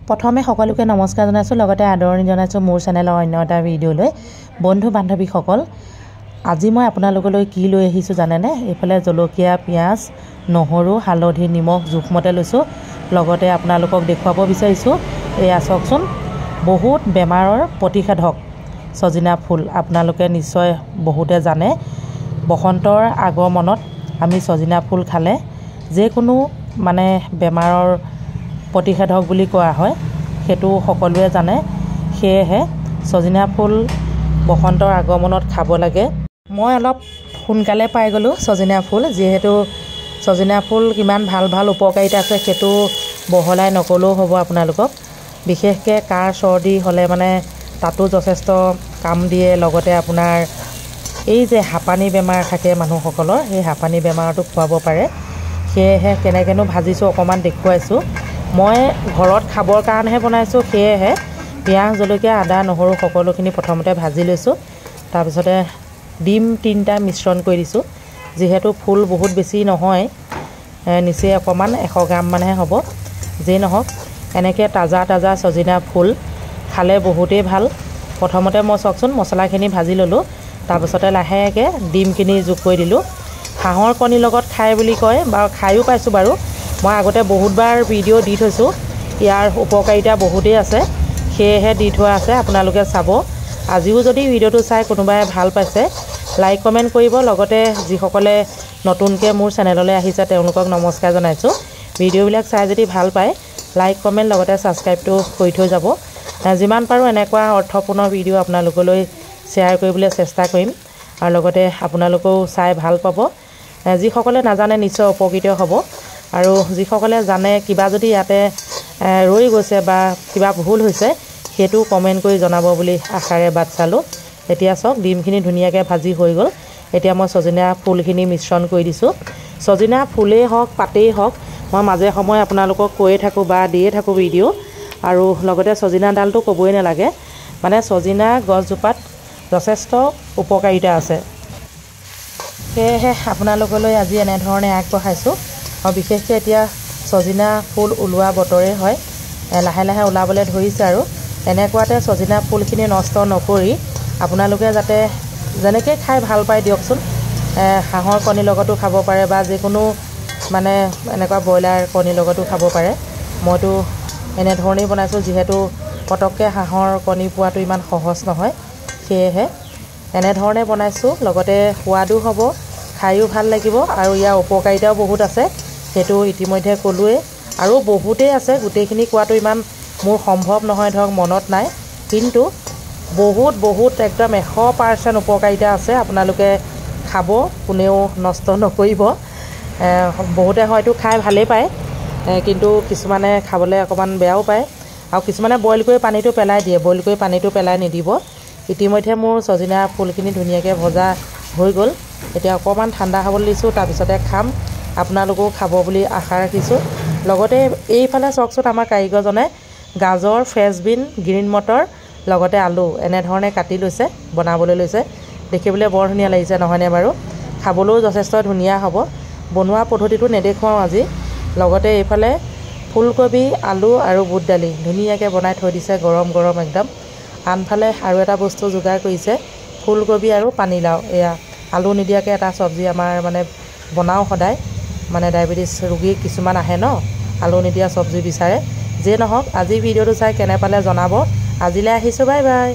প্ৰথমে সকলোকে নমস্কাৰ জনাইছোঁ লগতে আদৰণি জনাইছোঁ মোৰ চেনেলৰ অন্য এটা ভিডিঅ'লৈ বন্ধু বান্ধৱীসকল আজি মই আপোনালোকলৈ কি লৈ আহিছোঁ জানেনে এইফালে জলকীয়া পিয়াজ নহৰু হালধি নিমখ জোখমতে লৈছোঁ লগতে আপোনালোকক দেখুৱাব বিচাৰিছোঁ এয়া চাওকচোন বহুত বেমাৰৰ প্ৰতিষেধক সজিনা ফুল আপোনালোকে নিশ্চয় বহুতে জানে বসন্তৰ আগমনত আমি সজিনা ফুল খালে যে কোনো মানে বেমাৰৰ প্ৰতিষেধক বুলি কোৱা হয় হেতু সকলোৱে জানে সেয়েহে সজিনা ফুল বসন্তৰ আগমনত খাব লাগে মই অলপ সোনকালে পাই গলো সজিনা ফুল যেহেতু সজিনা ফুল কিমান ভাল ভাল উপকাৰিতা আছে হেতু বহলাই নকলেও হ'ব আপোনালোকক বিশেষকৈ কাহ চৰ্দি হলে মানে তাতো যথেষ্ট কাম দিয়ে লগতে আপোনাৰ এই যে হাঁপানি বেমাৰ থাকে মানুহসকলৰ এই হাঁপানি বেমাৰটো খুৱাব পাৰে সেয়েহে কেনেকেনো ভাজিছোঁ অকণমান দেখুৱাইছোঁ মই ঘৰত খাবৰ কাৰণেহে বনাইছোঁ সেয়েহে পিঁয়াজ জলকীয়া আদা নহৰু সকলোখিনি প্ৰথমতে ভাজি লৈছোঁ তাৰপিছতে ডিম 3টা মিশ্ৰণ কৰি দিছোঁ যেহেতু ফুল বহুত বেছি নহয় নিচে অকণমান 100 গ্ৰাম মানহে হ'ব যেই নহওক এনেকৈ তাজা তাজা সজিনা ফুল খালে বহুতেই ভাল প্ৰথমতে মই চাওকচোন মছলাখিনি ভাজি ল'লোঁ তাৰপিছতে লাহেকৈ ডিমখিনি যোগ কৰি দিলোঁ হাঁহৰ কণীৰ লগত খাই বুলি কয় বাৰু খায়ো পাইছোঁ বাৰু মই আগতে বহুতবাৰ ভিডিঅ' দি থৈছোঁ ইয়াৰ উপকাৰিতা বহুতেই আছে সেয়েহে দি থোৱা আছে আপোনালোকে চাব আজিও যদি ভিডিঅ'টো চাই কোনোবাই ভাল পাইছে লাইক কমেণ্ট কৰিব লগতে যিসকলে নতুনকৈ মোৰ চেনেললৈ আহিছে তেওঁলোকক নমস্কাৰ জনাইছোঁ ভিডিঅ'বিলাক চাই যদি ভাল পায় লাইক কমেণ্ট লগতে ছাবস্ক্ৰাইবটো কৰি থৈ যাব যিমান পাৰোঁ এনেকুৱা অৰ্থপূৰ্ণ ভিডিঅ' আপোনালোকলৈ শ্বেয়াৰ কৰিবলৈ চেষ্টা কৰিম আৰু লগতে আপোনালোকেও চাই ভাল পাব যিসকলে নাজানে নিশ্চয় উপকৃত হ'ব আৰু যিসকলে জানে কিবা যদি ইয়াতে ৰৈ গৈছে বা কিবা ভুল হৈছে সেইটো কমেণ্ট কৰি জনাব বুলি আশাৰে বাট চালোঁ এতিয়া চাওক ডিমখিনি ধুনীয়াকৈ ভাজি হৈ গ'ল এতিয়া মই সজিনা ফুলখিনি মিশ্ৰণ কৰি দিছোঁ সজিনা ফুলেই হওক পাতেই হওক মই মাজে সময়ে আপোনালোকক কৈয়ে থাকোঁ বা দিয়ে থাকোঁ ভিডিঅ' আৰু লগতে সজিনা ডালটো ক'বই নালাগে মানে সজিনা গছজোপাত যথেষ্ট উপকাৰিতা আছে সেয়েহে আপোনালোকলৈ আজি এনেধৰণে আগবঢ়াইছোঁ আৰু বিশেষকৈ এতিয়া সজিনা ফুল ওলোৱা বতৰে হয় লাহে লাহে ওলাবলৈ ধৰিছে আৰু এনেকুৱাতে সজিনা ফুলখিনি নষ্ট নকৰি আপোনালোকে যাতে যেনেকৈ খাই ভাল পায় দিয়কচোন হাঁহৰ কণীৰ লগতো খাব পাৰে বা যিকোনো মানে এনেকুৱা ব্ৰইলাৰ কণীৰ লগতো খাব পাৰে মইতো এনেধৰণেই বনাইছোঁ যিহেতু পটককৈ হাঁহৰ কণী পোৱাটো ইমান সহজ নহয় সেয়েহে এনেধৰণে বনাইছোঁ লগতে সোৱাদো হ'ব খায়ো ভাল লাগিব আৰু ইয়াৰ উপকাৰিতাও বহুত আছে সেইটো ইতিমধ্যে ক'লোৱেই আৰু বহুতেই আছে গোটেইখিনি কোৱাটো ইমান মোৰ সম্ভৱ নহয় ধৰক মনত নাই কিন্তু বহুত একদম 100% উপকাৰিতা আছে আপোনালোকে খাব কোনেও নষ্ট নকৰিব বহুতে হয়তো খাই ভালেই পায় কিন্তু কিছুমানে খাবলৈ অকণমান বেয়াও পায় আৰু কিছুমানে বইল কৰি পানীটো পেলাই দিয়ে বইল কৰি পানীটো পেলাই নিদিব ইতিমধ্যে মোৰ সজিনা ফুলখিনি ধুনীয়াকৈ ভজা হৈ গ'ল এতিয়া অকণমান ঠাণ্ডা হ'বলৈ দিছোঁ তাৰপিছতে খাম আপোনালোকেও খাব বুলি আশা ৰাখিছোঁ লগতে এইফালে চাওকচোন আমাৰ কাৰিকৰজনে গাজৰ ফ্ৰেঞ্চবিন গ্ৰীণ মটৰ লগতে আলু এনেধৰণে কাটি লৈছে বনাবলৈ লৈছে দেখিবলৈ বৰ ধুনীয়া লাগিছে নহয়নে বাৰু খাবলৈও যথেষ্ট ধুনীয়া হ'ব বনোৱা পদ্ধতিটো নেদেখুৱাওঁ আজি লগতে এইফালে ফুলকবি আলু আৰু বুট দালি ধুনীয়াকৈ বনাই থৈ দিছে গৰম গৰম একদম আনফালে আৰু এটা বস্তু যোগাৰ কৰিছে ফুলকবি আৰু পানীলাও এয়া আলু নিদিয়াকৈ এটা চব্জি আমাৰ মানে বনাওঁ সদায় মানে ডায়েবেটিছ ৰোগী কিছুমান আহে ন আলু নিদিয়া চব্জি বিচাৰে যে নহওক আজি ভিডিঅ'টো চাই কেনে পালে জনাব আজিলৈ আহিছোঁ বাই বাই